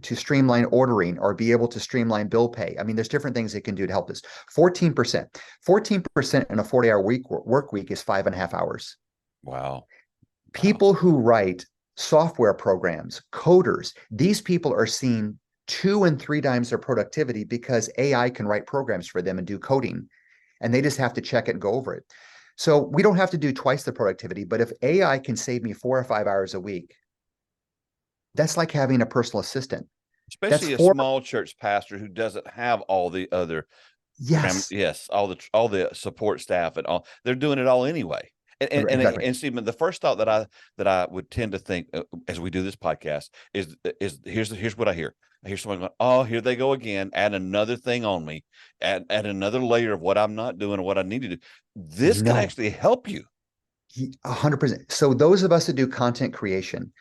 streamline ordering or be able to streamline bill pay. I mean, there's different things it can do to help this. 14% in a 40-hour work week is 5.5 hours. Wow. People who write software programs, coders, these people are seeing 2 and 3 times their productivity because AI can write programs for them and do coding, and they just have to check it and go over it. So we don't have to do twice the productivity, but if AI can save me 4 or 5 hours a week, that's like having a personal assistant. Especially a small church pastor who doesn't have all the other, all the support staff and all. They're doing it all anyway. And Stephen, the first thought that I would tend to think as we do this podcast is here's what I hear. I hear someone going, "Oh, here they go again, add another thing on me, add another layer of what I'm not doing or what I need to do." This can actually help you. 100%. So those of us that do content creation,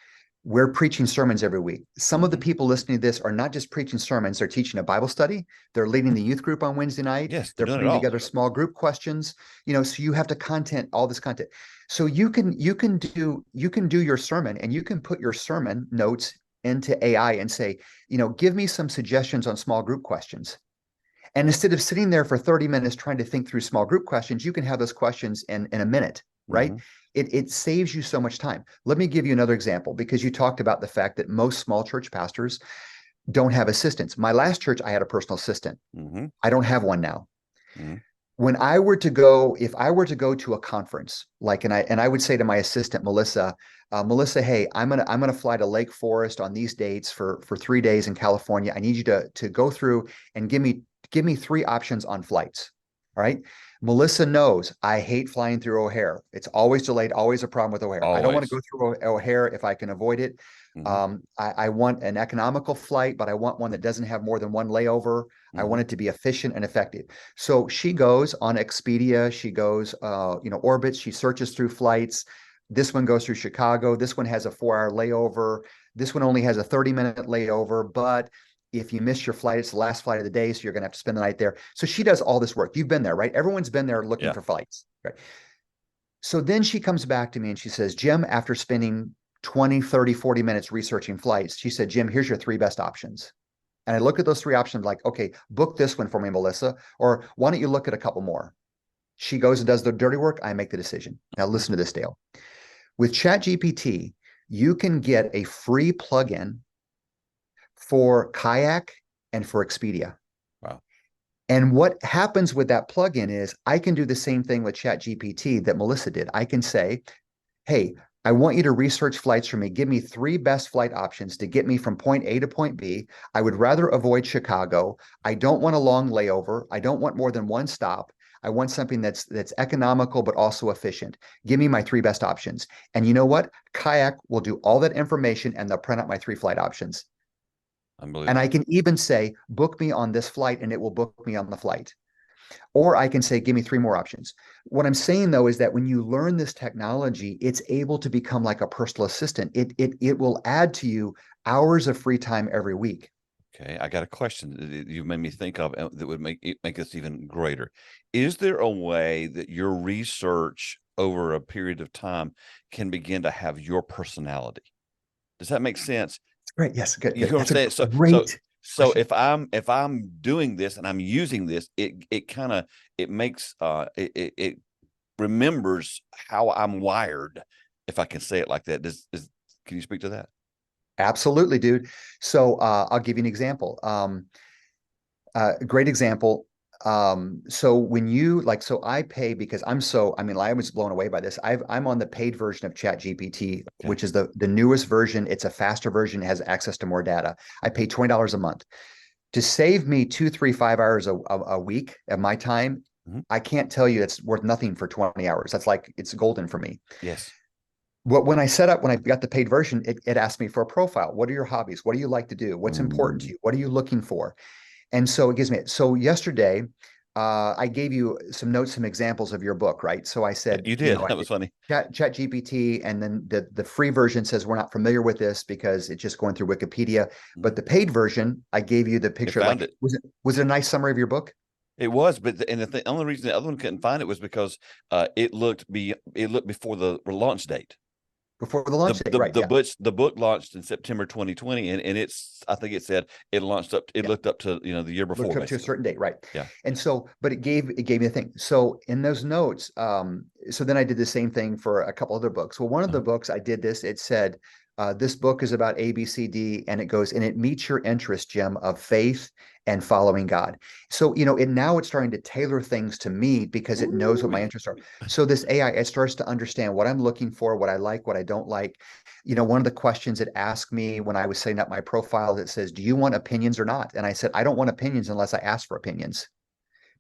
we're preaching sermons every week. Some of the people listening to this are not just preaching sermons, they're teaching a Bible study. They're leading the youth group on Wednesday night. Yes, they're putting together small group questions. So you have to all this content. So you can do your sermon, and you can put your sermon notes into AI and say, give me some suggestions on small group questions. And instead of sitting there for 30 minutes trying to think through small group questions, you can have those questions in a minute, right? It saves you so much time. Let me give you another example, because you talked about the fact that most small church pastors don't have assistants. My last church, I had a personal assistant. I don't have one now. When I were to go, if I were to go to a conference, like, and I would say to my assistant, Melissa, hey, I'm gonna fly to Lake Forest on these dates for 3 days in California. I need you to go through and give me 3 options on flights. All right. Melissa knows I hate flying through O'Hare. It's always delayed, always a problem with O'Hare. I don't want to go through O'Hare if I can avoid it. I want an economical flight, but I want one that doesn't have more than one layover. I want it to be efficient and effective. So she goes on Expedia, she goes, Orbitz, she searches through flights. This one goes through Chicago. This one has a 4-hour layover. This one only has a 30-minute layover, but if you miss your flight, it's the last flight of the day, so you're going to have to spend the night there. So she does all this work. You've been there, right? Everyone's been there looking for flights, right? So then she comes back to me and she says, Jim, after spending 20, 30, 40 minutes researching flights, she said, Jim, here's your 3 best options. And I look at those 3 options like, okay, book this one for me, Melissa, or why don't you look at a couple more? She goes and does the dirty work. I make the decision. Now listen to this, Dale. With ChatGPT, you can get a free plugin for Kayak and for Expedia. Wow. And what happens with that plugin is I can do the same thing with ChatGPT that Melissa did. I can say, hey, I want you to research flights for me. Give me 3 best flight options to get me from point A to point B. I would rather avoid Chicago. I don't want a long layover. I don't want more than one stop. I want something that's economical, but also efficient. Give me my 3 best options. And you know what? Kayak will do all that information and they'll print out my 3 flight options. And I can even say, book me on this flight, and it will book me on the flight. Or I can say, give me 3 more options. What I'm saying, though, is that when you learn this technology, it's able to become like a personal assistant. It will add to you hours of free time every week. Okay, I got a question that you made me think of that would make this even greater. Is there a way that your research over a period of time can begin to have your personality? Does that make sense? Great. Yes. Good. You know what I'm saying? So if I'm doing this and I'm using this, it remembers how I'm wired, if I can say it like that. Can you speak to that? Absolutely, dude. So I'll give you an example. A great example. So when you so I pay because I was blown away by this. I'm on the paid version of ChatGPT, which is the newest version. It's a faster version, has access to more data. I pay $20 a month to save me 2, 3, 5 hours a week of my time. I can't tell you it's worth nothing for 20 hours. That's like, it's golden for me. Yes. When I got the paid version, it asked me for a profile. What are your hobbies? What do you like to do? What's important to you? What are you looking for? And so it gives me, so yesterday, I gave you some notes, some examples of your book, right? So I said, you did. That was funny. Chat GPT, and then the free version says we're not familiar with this because it's just going through Wikipedia. But the paid version, I gave you the picture. Was it a nice summary of your book? It was, but the only reason the other one couldn't find it was because it looked before the launch date. Before the launch date, right? The book launched in September 2020, and I think it said it launched up. It looked up to the year before, looked up to a certain date, right? Yeah. And so, but it gave me the thing. So in those notes, so then I did the same thing for a couple other books. Well, one of the books I did this. It said, this book is about A, B, C, D, and it meets your interest, Jim, of faith and following God. So, it's starting to tailor things to me because it knows what my interests are. So this AI, it starts to understand what I'm looking for, what I like, what I don't like. One of the questions it asked me when I was setting up my profile, that says, do you want opinions or not? And I said, I don't want opinions unless I ask for opinions.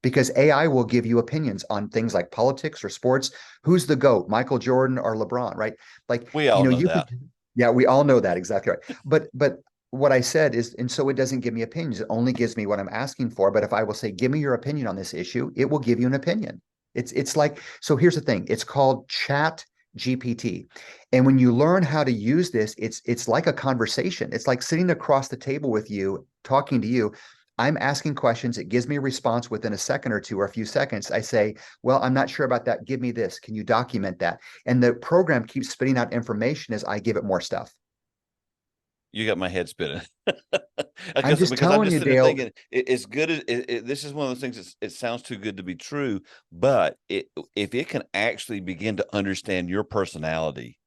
Because AI will give you opinions on things like politics or sports. Who's the GOAT, Michael Jordan or LeBron, right? Like, we all know that. Yeah, we all know that. Exactly right. But what I said is, and so it doesn't give me opinions. It only gives me what I'm asking for. But if I will say, give me your opinion on this issue, it will give you an opinion. It's like, so here's the thing. It's called Chat GPT. And when you learn how to use this, it's like a conversation. It's like sitting across the table with you, talking to you. I'm asking questions. It gives me a response within a second or two or a few seconds. I say, well, I'm not sure about that. Give me this. Can you document that? And the program keeps spitting out information as I give it more stuff. You got my head spinning. I'm just Because I'm telling just you, sitting there Dale. thinking, it's good as this is one of those things. It sounds too good to be true, but if it can actually begin to understand your personality,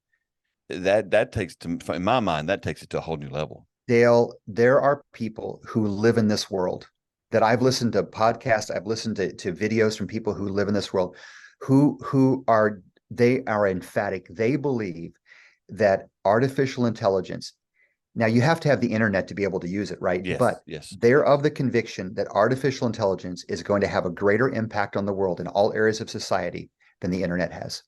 that takes to, in my mind, that takes it to a whole new level. Dale, there are people who live in this world that I've listened to podcasts, I've listened to videos from people who live in this world, who are they are emphatic. They believe that artificial intelligence. Now you have to have the internet to be able to use it, right? Yes, But yes. they're of the conviction that artificial intelligence is going to have a greater impact on the world in all areas of society than the internet has.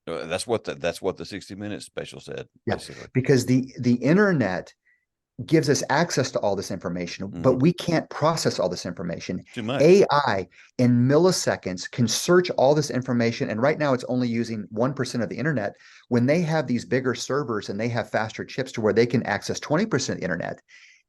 That's what the 60 Minutes special said, Yeah, basically. because the internet gives us access to all this information, but we can't process all this information. Too much. AI in milliseconds can search all this information. And right now it's only using 1% of the internet. When they have these bigger servers and they have faster chips to where they can access 20% of the internet,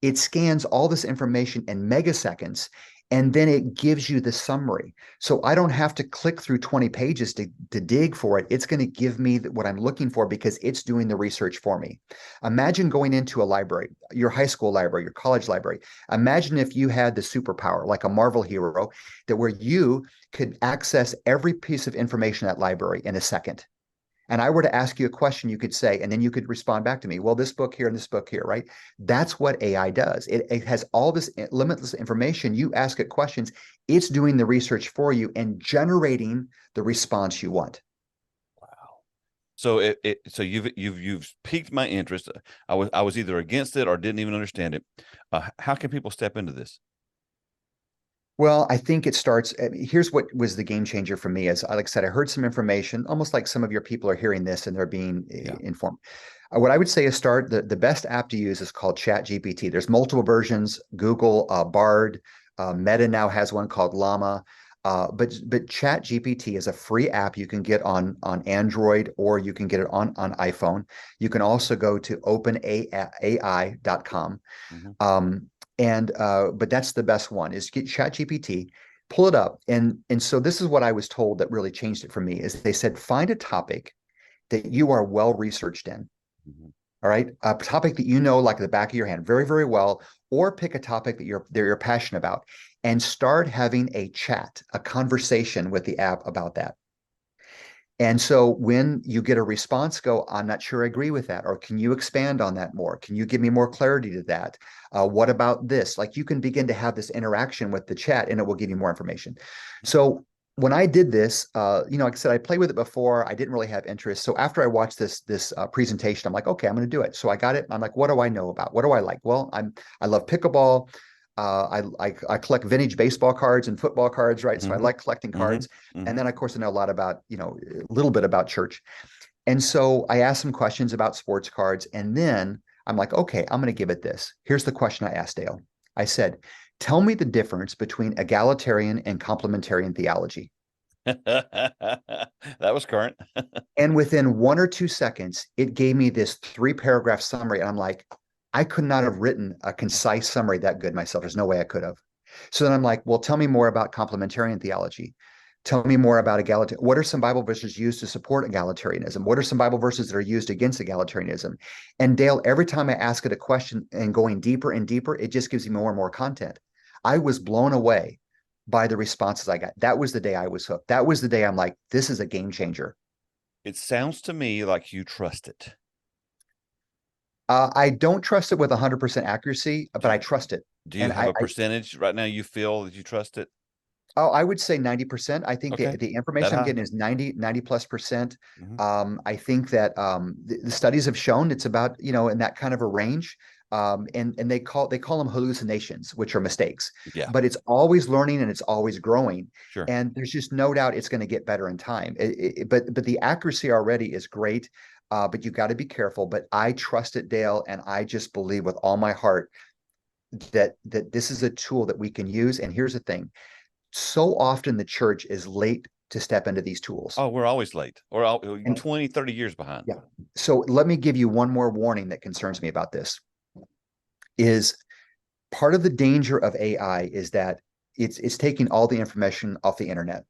it scans all this information in megaseconds and then it gives you the summary. So I don't have to click through 20 pages to dig for it. It's going to give me what I'm looking for because it's doing the research for me. Imagine going into a library, your high school library, your college library. Imagine if you had the superpower, like a Marvel hero, that where you could access every piece of information in that library in a second. And I were to ask you a question, you could say, and then you could respond back to me, well, this book here and this book here, right? That's what AI does. It has all this limitless information. You ask it questions, it's doing the research for you and generating the response you want. Wow. So so you've piqued my interest. I was either against it or didn't even understand it. How can people step into this? Well, I think it starts. Here's what was the game changer for me. As like I said, I heard some information, almost like some of your people are hearing this and they're being informed. What I would say is start the best app to use is called Chat GPT. There's multiple versions. Google, Bard, Meta now has one called Llama. But Chat GPT is a free app you can get on Android or you can get it on iPhone. You can also go to openai.com. But that's the best one is get Chat GPT, pull it up. And so this is what I was told that really changed it for me is they said, find a topic that you are well researched in. All right. A topic that you know like the back of your hand very, very well, or pick a topic that you're passionate about and start having a chat, a conversation with the app about that. And so when you get a response, go, I'm not sure I agree with that. Or can you expand on that more? Can you give me more clarity to that? What about this? Like you can begin to have this interaction with the chat and it will give you more information. So when I did this, like I said, I played with it before. I didn't really have interest. So after I watched this presentation, I'm like, okay, I'm going to do it. So I got it. I'm like, what do I know about? What do I like? Well, I love pickleball. I collect vintage baseball cards and football cards, right? So I like collecting cards. And then of course I know a lot about, a little bit about church. And so I asked some questions about sports cards. And then I'm like, okay, I'm going to give it this. Here's the question I asked Dale. I said, tell me the difference between egalitarian and complementarian theology. That was current. And within 1 or 2 seconds, it gave me this 3-paragraph summary. And I'm like, I could not have written a concise summary that good myself. There's no way I could have. So then I'm like, well, tell me more about complementarian theology. Tell me more about egalitarian. What are some Bible verses used to support egalitarianism? What are some Bible verses that are used against egalitarianism? And Dale, every time I ask it a question and going deeper and deeper, it just gives me more and more content. I was blown away by the responses I got. That was the day I was hooked. That was the day I'm like, this is a game changer. It sounds to me like you trust it. I don't trust it with 100% accuracy, but I trust it. Do you have a percentage right now you feel that you trust it? Oh, I would say 90%. I think Okay. the information I'm getting is 90 plus percent. I think that the studies have shown it's about, in that kind of a range. And they call them hallucinations, which are mistakes. Yeah. But it's always learning and it's always growing. Sure. And there's just no doubt it's going to get better in time. But the accuracy already is great. But you've got to be careful. But I trust it, Dale, and I just believe with all my heart that this is a tool that we can use. And here's the thing. So often the church is late to step into these tools. Oh, we're always late. Or 20, 30 years behind. Yeah. So let me give you one more warning that concerns me about this. Is part of the danger of AI is that it's taking all the information off the internet.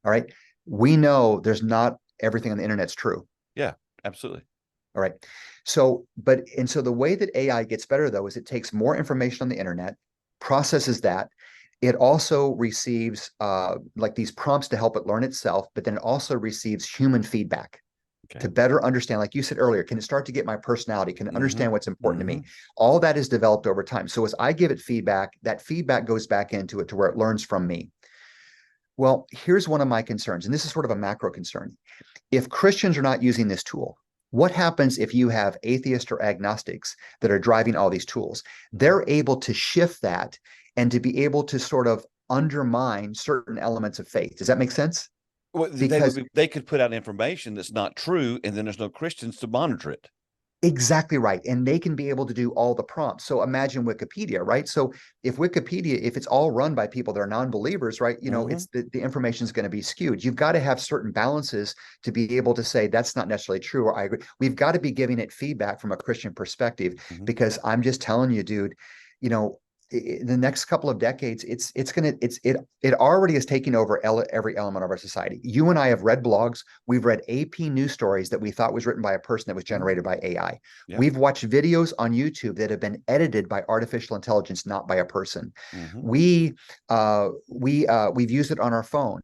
All right. We know there's not everything on the internet's true. Yeah, absolutely. All right. So the way that AI gets better though is it takes more information on the internet, processes that. It also receives like these prompts to help it learn itself, but then it also receives human feedback Okay. to better understand, like you said earlier, can it start to get my personality? Can it understand what's important to me? Mm-hmm. All that is developed over time. So as I give it feedback, that feedback goes back into it to where it learns from me. Well, here's one of my concerns, and this is sort of a macro concern. If Christians are not using this tool, what happens if you have atheists or agnostics that are driving all these tools? They're able to shift that and to be able to sort of undermine certain elements of faith. Does that make sense? Well, Because they could put out information that's not true, and then there's no Christians to monitor it. exactly right. And they can be able to do all the prompts. So imagine Wikipedia, right? So if Wikipedia, if it's all run by people that are non-believers, right, it's the information is going to be skewed. You've got to have certain balances to be able to say that's not necessarily true, or I agree. We've got to be giving it feedback from a Christian perspective, because I'm just telling you, dude, in the next couple of decades, it already is taking over every element of our society. You and I have read blogs. We've read AP news stories that we thought was written by a person that was generated by AI. Yeah. We've watched videos on YouTube that have been edited by artificial intelligence, not by a person. We've used it on our phone.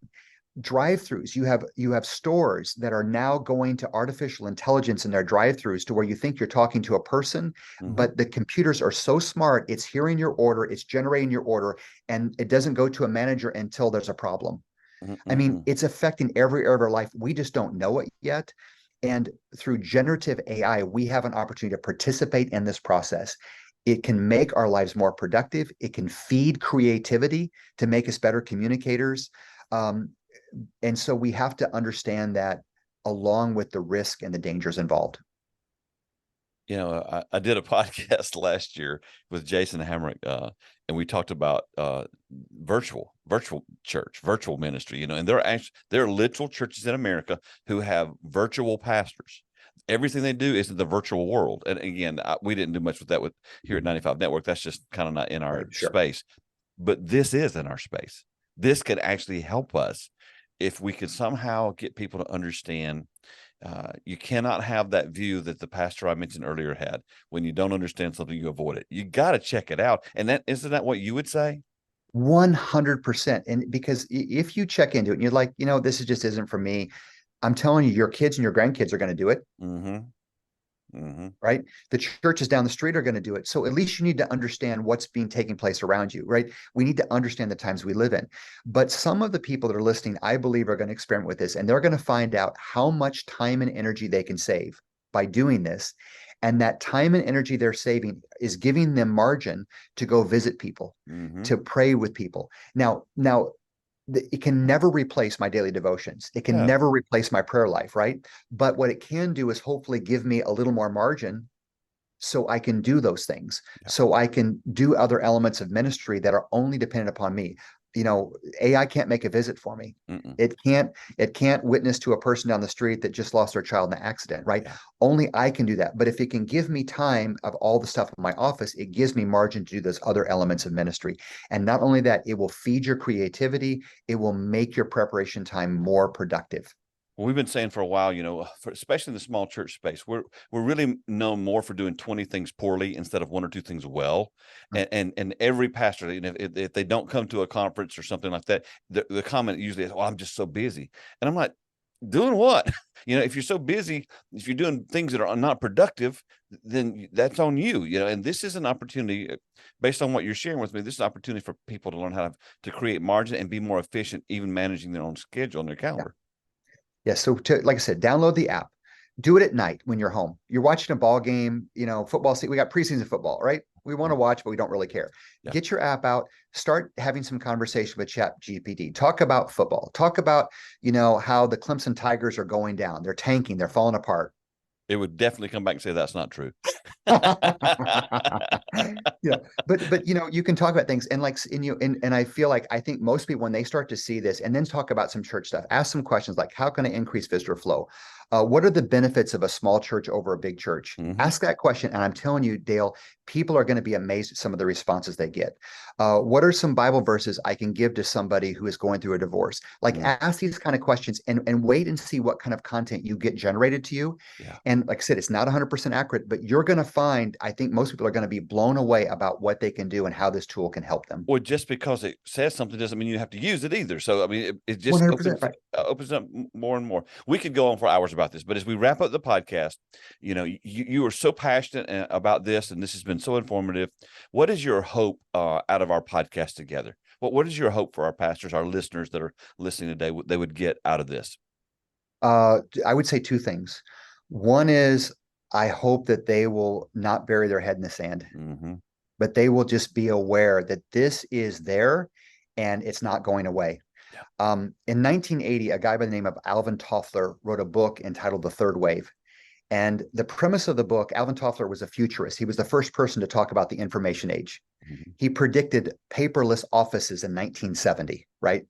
Drive-throughs, you have stores that are now going to artificial intelligence in their drive-throughs to where you think you're talking to a person, but the computers are so smart, it's hearing your order, it's generating your order, and it doesn't go to a manager until there's a problem. I mean, it's affecting every area of our life. We just don't know it yet. And through generative AI, we have an opportunity to participate in this process. It can make our lives more productive. It can feed creativity to make us better communicators. And so we have to understand that, along with the risk and the dangers involved. I did a podcast last year with Jason Hamrick, and we talked about virtual church, virtual ministry, and there are literal churches in America who have virtual pastors. Everything they do is in the virtual world. And again, we didn't do much with that here at 95 Network. That's just kind of not in our space. But this is in our space. This could actually help us if we could somehow get people to understand. You cannot have that view that the pastor I mentioned earlier had. When you don't understand something, you avoid it. You got to check it out. And isn't that what you would say? 100%. And because if you check into it and you're like, this just isn't for me, I'm telling you, your kids and your grandkids are going to do it. Right? The churches down the street are going to do it. So at least you need to understand what's taking place around you, right? We need to understand the times we live in. But some of the people that are listening, I believe, are going to experiment with this, and they're going to find out how much time and energy they can save by doing this. And that time and energy they're saving is giving them margin to go visit people, to pray with people. Now, it can never replace my daily devotions. It can never replace my prayer life, right? But what it can do is hopefully give me a little more margin so I can do those things, so I can do other elements of ministry that are only dependent upon me. AI can't make a visit for me. It can't witness to a person down the street that just lost their child in an accident, right? Only I can do that. But if it can give me time of all the stuff in my office, it gives me margin to do those other elements of ministry. And not only that, it will feed your creativity. It will make your preparation time more productive. Well, we've been saying for a while, especially in the small church space, we're really known more for doing 20 things poorly instead of 1 or 2 things well. And every pastor, if they don't come to a conference or something like that, the comment usually is, "Well, I'm just so busy." And I'm like, doing what? If you're so busy, if you're doing things that are not productive, then that's on you. And this is an opportunity, based on what you're sharing with me. This is an opportunity for people to learn how to create margin and be more efficient, even managing their own schedule and their calendar. Yeah. So like I said, download the app. Do it at night when you're home. You're watching a ball game, football. We got preseason football, right? We want to watch, but we don't really care. Get your app out. Start having some conversation with ChatGPT. Talk about football. Talk about, how the Clemson Tigers are going down. They're tanking. They're falling apart. It would definitely come back and say that's not true. But you can talk about things, and I think most people, when they start to see this and then talk about some church stuff, ask some questions like, how can I increase visitor flow? What are the benefits of a small church over a big church? Mm-hmm. Ask that question. And I'm telling you, Dale, people are going to be amazed at some of the responses they get. What are some Bible verses I can give to somebody who is going through a divorce? Like ask these kind of questions and wait and see what kind of content you get generated to you. Yeah. And like I said, it's not 100% accurate, but you're going to find, I think most people are going to be blown away about what they can do and how this tool can help them. Well, just because it says something doesn't mean you have to use it either. So, I mean, it just 100%, right. Opens up more and more. We could go on for hours about this, but as we wrap up the podcast, you are so passionate about this, and this has been so informative. What is your hope out of our podcast together? What is your hope for our pastors, our listeners that are listening today, what they would get out of this? I would say two things. One is I hope that they will not bury their head in the sand, but they will just be aware that this is there and it's not going away. Yeah. In 1980, a guy by the name of Alvin Toffler wrote a book entitled The Third Wave. And the premise of the book, Alvin Toffler was a futurist. He was the first person to talk about the information age. He predicted paperless offices in 1970, right?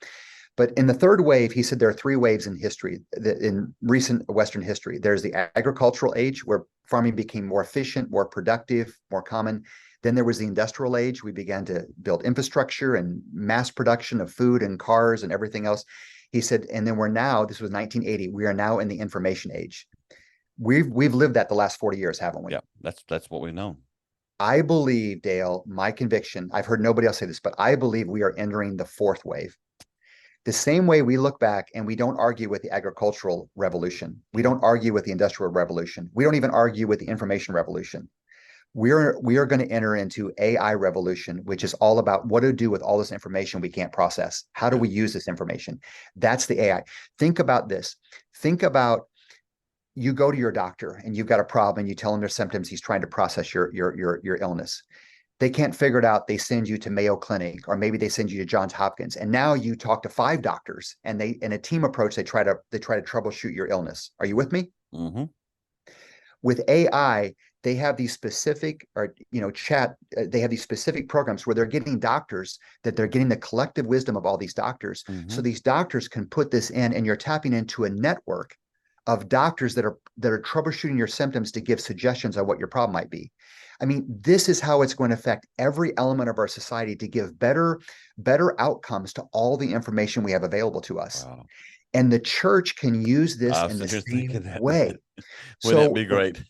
But in the third wave, he said there are three waves in history, in recent Western history. There's the agricultural age, where farming became more efficient, more productive, more common. Then there was the industrial age. We began to build infrastructure and mass production of food and cars and everything else. He said, and then this was 1980, we are now in the information age. We've lived that the last 40 years, haven't we? Yeah, that's what we know. I believe, Dale, my conviction, I've heard nobody else say this, but I believe we are entering the fourth wave. The same way we look back and we don't argue with the agricultural revolution. We don't argue with the industrial revolution. We don't even argue with the information revolution. We are going to enter into AI revolution, which is all about what to do with all this information we can't process. How do we use this information? That's the AI. Think about this. Think about you go to your doctor and you've got a problem and you tell him there's symptoms. He's trying to process your illness. They can't figure it out. They send you to Mayo Clinic, or maybe they send you to Johns Hopkins. And now you talk to 5 doctors, and in a team approach, they try to troubleshoot your illness. Are you with me? Mm-hmm. With AI, they have these specific, they have these specific programs where they're getting doctors, that they're getting the collective wisdom of all these doctors. So these doctors can put this in, and you're tapping into a network of doctors that are troubleshooting your symptoms to give suggestions on what your problem might be. I mean, this is how it's going to affect every element of our society to give better outcomes to all the information we have available to us. Wow. And the church can use this in the same way. Wouldn't that be great?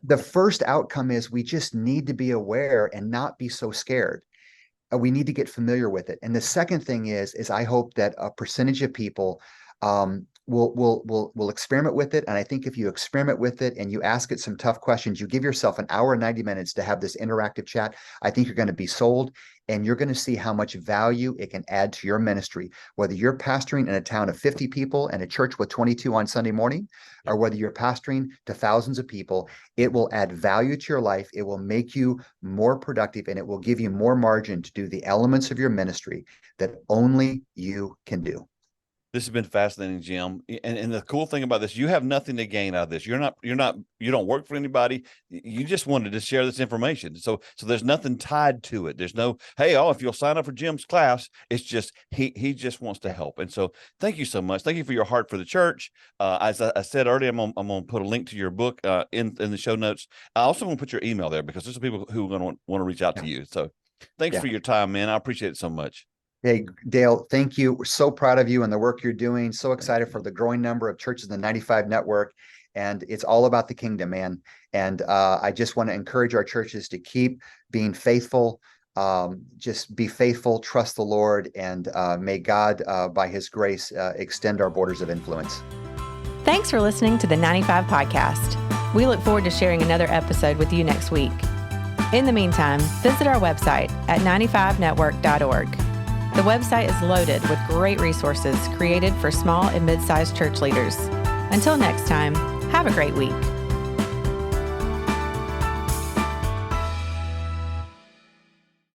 The first outcome is we just need to be aware and not be so scared. We need to get familiar with it. And the second thing is I hope that a percentage of people we'll experiment with it. And I think if you experiment with it and you ask it some tough questions, you give yourself an hour and 90 minutes to have this interactive chat, I think you're going to be sold, and you're going to see how much value it can add to your ministry, whether you're pastoring in a town of 50 people and a church with 22 on Sunday morning, or whether you're pastoring to thousands of people. It will add value to your life. It will make you more productive, and it will give you more margin to do the elements of your ministry that only you can do. This has been fascinating, Jim. And the cool thing about this, you have nothing to gain out of this. You don't work for anybody. You just wanted to share this information. So there's nothing tied to it. There's no, hey, if you'll sign up for Jim's class, it's just, he just wants to help. And so thank you so much. Thank you for your heart for the church. As I said earlier, I'm going to put a link to your book in the show notes. I also want to put your email there, because there's some people who are going to want to reach out to you. So thanks for your time, man. I appreciate it so much. Hey, Dale, thank you. We're so proud of you and the work you're doing. So excited for the growing number of churches in the 95 network. And it's all about the kingdom, man. And I just want to encourage our churches to keep being faithful. Just be faithful, trust the Lord, and may God, by his grace, extend our borders of influence. Thanks for listening to the 95 Podcast. We look forward to sharing another episode with you next week. In the meantime, visit our website at 95network.org. The website is loaded with great resources created for small and mid-sized church leaders. Until next time, have a great week.